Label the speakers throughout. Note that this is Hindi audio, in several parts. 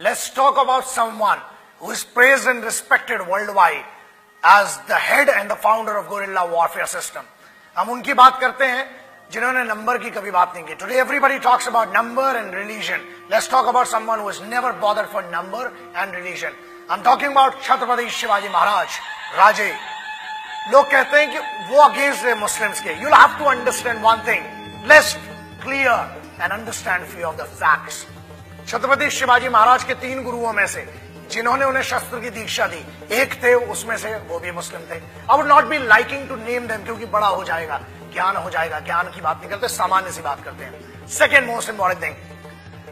Speaker 1: Let's talk about someone who is praised and respected worldwide as the head and the founder of guerrilla warfare system. हम उनकी बात करते हैं जिन्होंने नंबर की कभी बात नहीं की. Today everybody talks about number and religion. Let's talk about someone who has never bothered for number and religion. I'm talking about Chhatrapati Shivaji महाराज राजे. लोग कहते हैं कि वो अगेंस्ट है मुस्लिम्स के. You'll have to understand one thing. Let's clear and understand few of the facts. Chhatrapati Shivaji महाराज के 3 गुरुओं में से जिन्होंने उन्हें शस्त्र की दीक्षा दी, एक थे उसमें से वो भी मुस्लिम थे. I would not be liking to name them क्योंकि बड़ा हो जाएगा, ज्ञान हो जाएगा. ज्ञान की बात नहीं करते, सामान्य सी बात करते हैं. Second most important thing,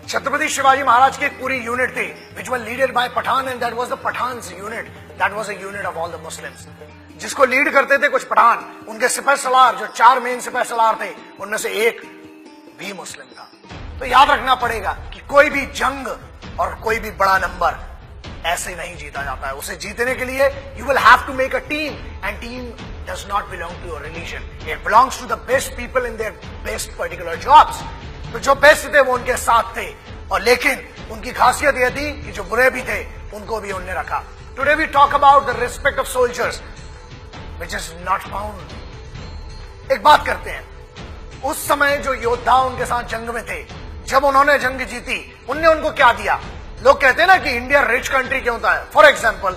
Speaker 1: Chhatrapati Shivaji Maharaj की एक पूरी यूनिट थी which was leaded by Pathan and that was the Pathans unit. That was a unit of all the Muslims, जिसको लीड करते थे कुछ पठान. उनके सिपह सलार, जो 4 मेन सिपह सलार थे, उनमें से एक भी मुस्लिम था. तो याद रखना पड़ेगा कि कोई भी जंग और कोई भी बड़ा नंबर ऐसे नहीं जीता जाता है. उसे जीतने के लिए you will have to make a team and team does not belong to your religion. It belongs to the best people in their best particular jobs. तो जो बेस्ट थे वो उनके साथ थे, और लेकिन उनकी खासियत यह थी कि जो बुरे भी थे उनको भी उनने रखा. Today we talk about the respect of soldiers which is not found. एक बात करते हैं, उस समय जो योद्धा उनके साथ जंग में थे, जब उन्होंने जंग जीती, उनने उनको क्या दिया? लोग कहते हैं ना कि इंडिया रिच कंट्री क्यों होता है. For example,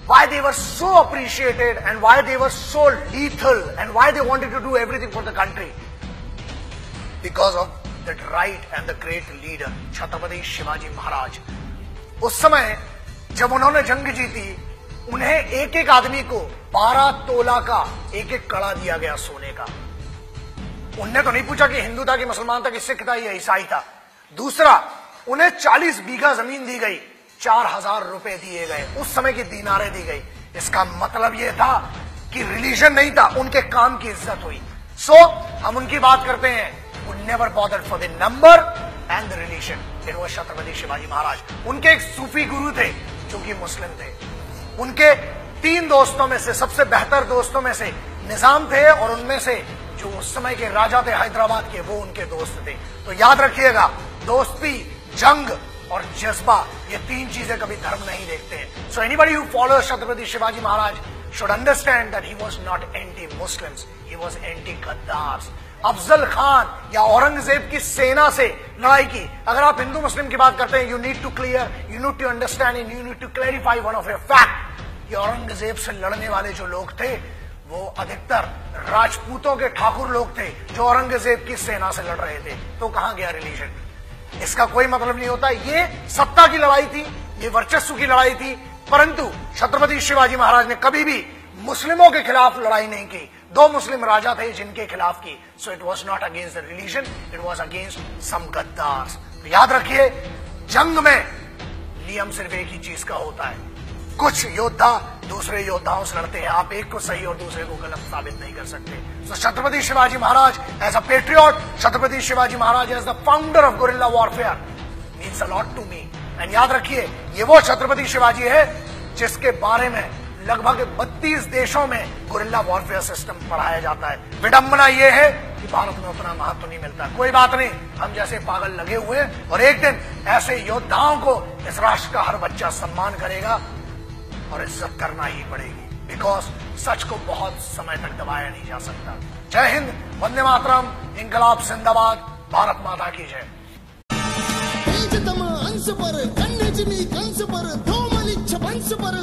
Speaker 1: why they were so appreciated and why they were so lethal and why they wanted to do everything for the country, because of that right and the great leader Chhatrapati Shivaji Maharaj. उस समय जब उन्होंने जंग जीती, उन्हें एक एक आदमी को 12 तोला का एक एक कड़ा दिया गया सोने का. उनने तो नहीं पूछा कि हिंदू था कि मुसलमान था कि सिख था या ईसाई था. दूसरा, उन्हें 40 बीघा जमीन दी गई, 4000 रुपए दिए गए, उस समय की दीनारें दी गई. इसका मतलब यह था कि रिलीजन नहीं था, उनके काम की इज्जत हुई. सो हम उनकी बात करते हैं, who never bothered for the number and the religion. It was Chhatrapati Shivaji महाराज. उनके एक सूफी गुरु थे जो कि मुस्लिम थे. उनके 3 दोस्तों में से सबसे बेहतर दोस्तों में से निजाम थे, और उनमें से जो उस समय के राजा थे हैदराबाद के, वो उनके दोस्त थे. तो याद रखिएगा, दोस्ती, जंग और जज्बा, ये 3 चीजें कभी धर्म नहीं देखते हैं. So anybody who follows Chhatrapati Shivaji Maharaj should understand that he was not anti Muslims, he was anti गद्दार्स. अफजल खान या औरंगजेब की सेना से लड़ाई की. अगर आप हिंदू मुस्लिम की बात करते हैं, you need to clear, you need to understand, you need to clarify one of your fact. ये औरंगजेब से लड़ने वाले जो लोग थे, वो अधिकतर राजपूतों के ठाकुर लोग थे जो औरंगजेब की सेना से लड़ रहे थे. तो कहां गया रिलीजन? इसका कोई मतलब नहीं होता. ये सत्ता की लड़ाई थी, ये वर्चस्व की लड़ाई थी, परंतु छत्रपति शिवाजी महाराज ने कभी भी मुस्लिमों के खिलाफ लड़ाई नहीं की. 2 मुस्लिम राजा थे जिनके खिलाफ की. So it was not against the religion, it was against some गद्दार्स. तो याद रखिए, जंग में नियम सिर्फ एक ही चीज का होता है. कुछ योद्धा दूसरे योद्धाओं से लड़ते हैं, आप एक को सही और दूसरे को गलत साबित नहीं कर सकते. So Chhatrapati Shivaji Maharaj as a patriot, Chhatrapati Shivaji Maharaj as the founder of guerrilla warfare means a lot to me. And याद रखिए, ये वो छत्रपति शिवाजी है जिसके बारे में लगभग 32 देशों में गुरिल्ला वॉरफेयर सिस्टम पढ़ाया जाता है. विडंबना ये है कि भारत में उतना महत्व नहीं मिलता. कोई बात नहीं, हम जैसे पागल लगे हुए, और एक दिन ऐसे योद्धाओं को इस राष्ट्र का हर बच्चा सम्मान करेगा और इज्जत करना ही पड़ेगी, बिकॉज सच को बहुत समय तक दबाया नहीं जा सकता. जय हिंद, वंदे मातरम, इंकलाब जिंदाबाद, भारत माता की जय.
Speaker 2: कंस पर